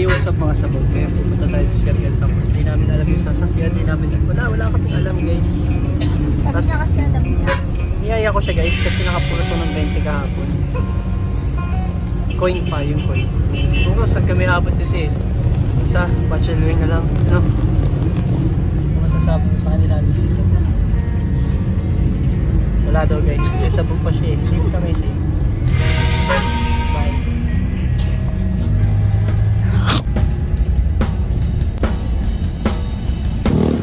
Hey, what's up mga sabog? Ngayon pupunta tayo sa Siargao tapos di namin alam yung sasakyan, di namin wala kaming alam guys. Sabi niya kasi alam niya. Niyaya ko siya guys kasi nakapulo to ng 20 kahapon. Coin pa yung coin. Kung ko saan kami abot dito eh. Isa, bachelor na lang. Ano? Kung masasabi ko sa kanila, misis na. Wala daw guys, kasi sabog pa siya eh. Same kami, same. Bye.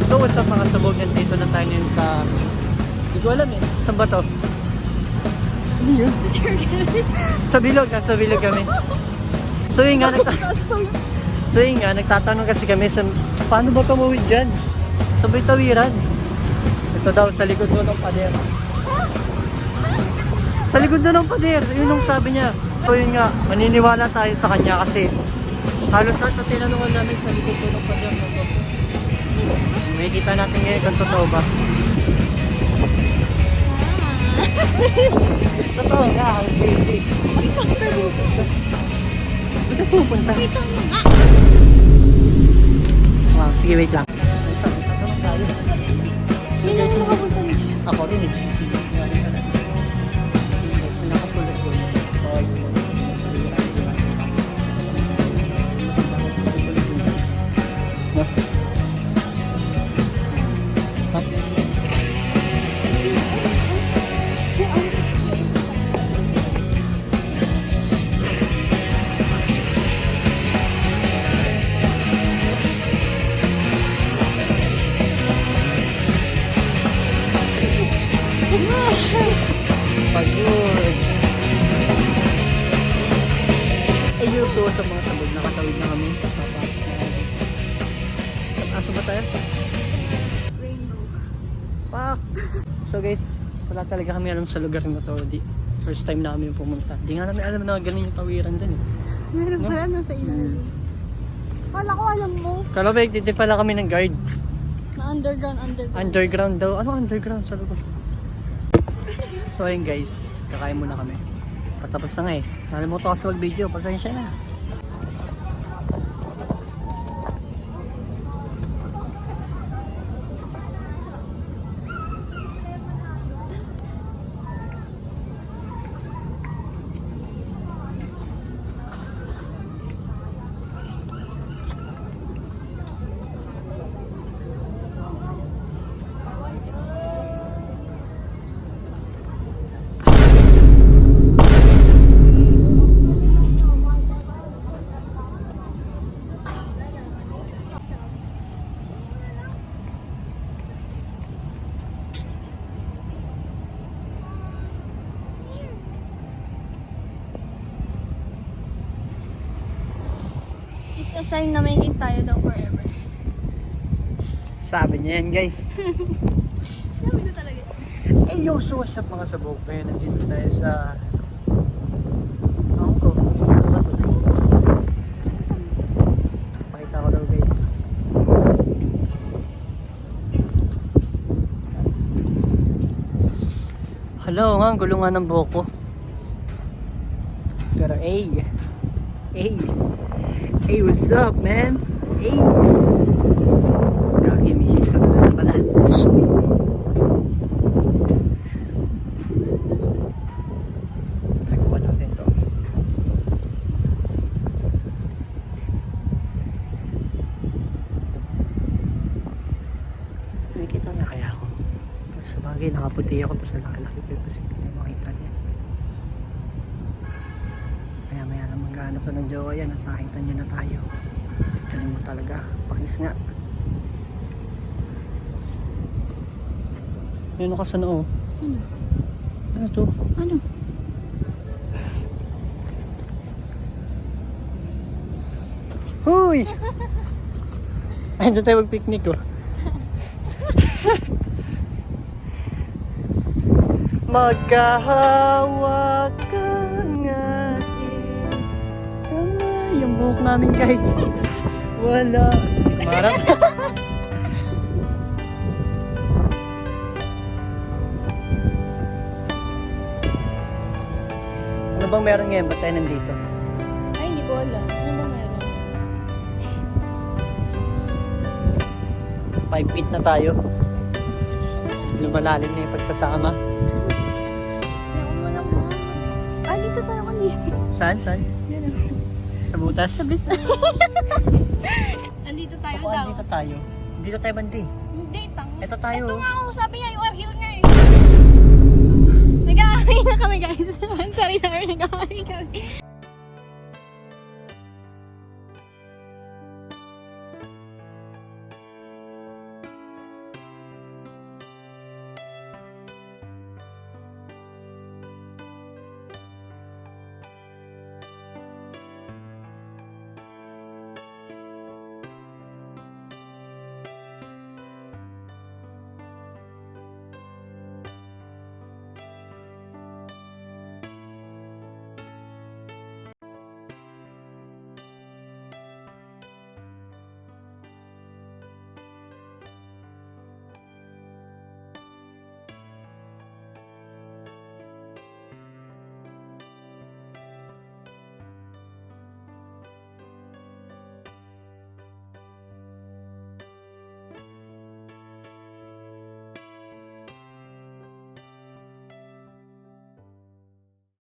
So what's up mga sabog? Nandito na tayo ngayon sa... Hindi ko alam eh. Saan ba to? Ano yun? Sa bilog kami. So yun nga, nagtatanong kasi kami sa paano ba tumawid dyan? Sabay tawiran. Ito daw, sa likod doon ng pader. Sa likod doon ng pader, yun ang sabi niya. So yun nga, maniniwala tayo sa kanya kasi halos sa ito tinanungan namin sa likod doon ng pader na to. Makikita natin ngayon kung totoo ba. Totoo nga, ang J6. Saan pupunta? Wow, sige wait lang. Tatanong tayo. So guys, ako rin eh. May nakasulat ko. Pagod. Ayun, so sa mga sabog, nakatawid na kami sa pasok na kami. Saan aso ba tayo? Rainbow. Pak! So guys, wala talaga kami alam sa lugar na to. First time na kami pumunta. Di nga namin alam na ganun yung tawiran din. Meron pala nasa ilalim. Kala ko alam mo. Kalabay, dito pala kami ng guard. Na underground. Underground daw. Ano underground sa lugar? So ayun guys, kakain muna kami. Patapos na nga eh. Nalimutan kasi mag-video, pasensya na. It's a sign na may tayo daw forever. Sabi niya yan guys. Sabi na talaga. Hey yo, so what's up mga sabog? Kaya nandito tayo sa... Ako ko. Pakita ko daw guys. Hello nga, ang gulo nga ng buhok ko. Pero hey, what's up man? Hey! Gagi, misis ka na pala. Nagpawa natin to. Nakikita na kaya ako. Sa bagay, nakaputi ako tapos nakalaki ko yung posibilidad makita niya. Maya lang maghanap na ng jowa yan at nakita niya na tayo. Galing mo talaga, pakis nga. Ano ka sa noo? Ano? Ano to? Ano? Huy! Ay, doon tayo mag-picnic oh. Magkahawakan ating kamay. Yung buhok namin guys. Wala. Marap. Ano bang meron ngayon? Ba't tayo nandito? Ay, hindi ko alam. Ano ba meron? 5 feet na tayo. Lumalalim na yung pagsasama. Ako mo lang mo. Ah, dito tayo kanina. Saan? Dito. Sa butas? Sa bisa. Andito tayo Saan daw. dito tayo? Dito tayo bandi. Hindi, tang. Ito tayo. Ito nga oh, sabi niya, you are here nga eh. Nag-aaway na kami guys. Sorry na, nag-aaway kami.